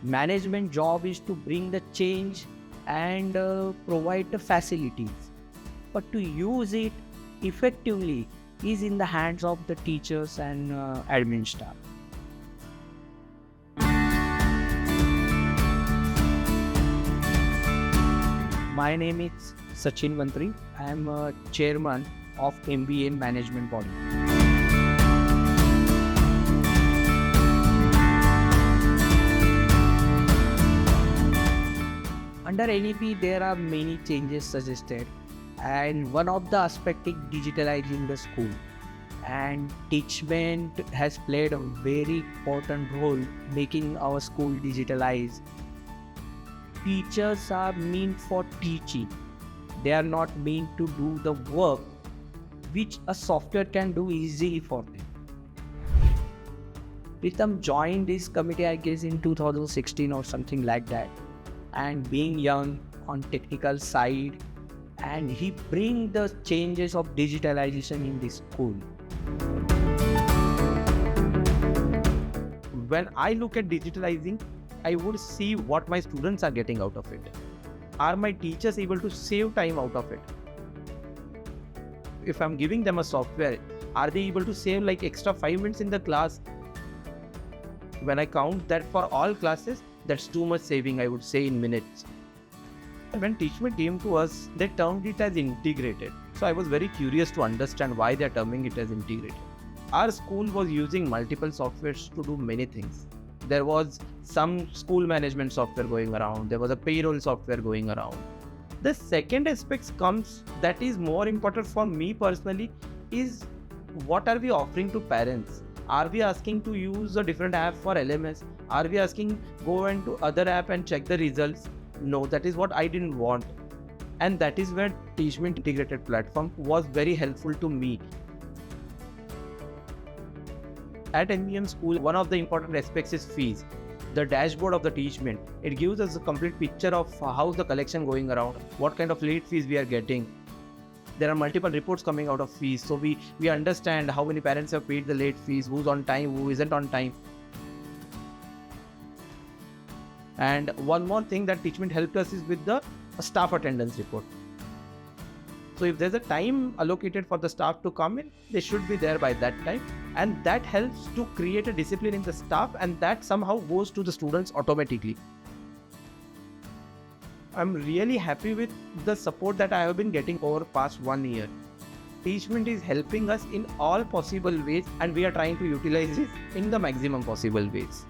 Management job is to bring the change and provide the facilities, but to use it effectively is in the hands of the teachers and admin staff. My name is Sachin Mantri. I am chairman of MVEM management body. Under NEP, there are many changes suggested, and one of the aspects is digitalizing the school. And Teachmint has played a very important role making our school digitalized. Teachers are meant for teaching. They are not meant to do the work which a software can do easily for them. Pritam joined this committee, I guess, in 2016 or something like that. And being young on technical side, and he bring the changes of digitalization in the school. When I look at digitalizing, I would see what my students are getting out of it. Are my teachers able to save time out of it? If I'm giving them a software, are they able to save like extra 5 minutes in the class? When I count that for all classes, that's too much saving, I would say, in minutes. When Teachmint came to us, they termed it as integrated. So I was very curious to understand why they're terming it as integrated. Our school was using multiple softwares to do many things. There was some school management software going around. There was a payroll software going around. The second aspect comes that is more important for me personally is what are we offering to parents? Are we asking to use a different app for LMS? Are we asking go into other app and check the results? No, that is what I didn't want. And that is where Teachmint Integrated Platform was very helpful to me. At MVEM school, one of the important aspects is fees. The dashboard of the Teachmint, it gives us a complete picture of how's the collection going around, what kind of late fees we are getting. There are multiple reports coming out of fees, so we understand how many parents have paid the late fees, who's on time, who isn't on time. And one more thing that Teachmint helped us is with the staff attendance report. So if there's a time allocated for the staff to come in, they should be there by that time. And that helps to create a discipline in the staff, and that somehow goes to the students automatically. I'm really happy with the support that I have been getting over past 1 year. Teachmint is helping us in all possible ways, and we are trying to utilize it in the maximum possible ways.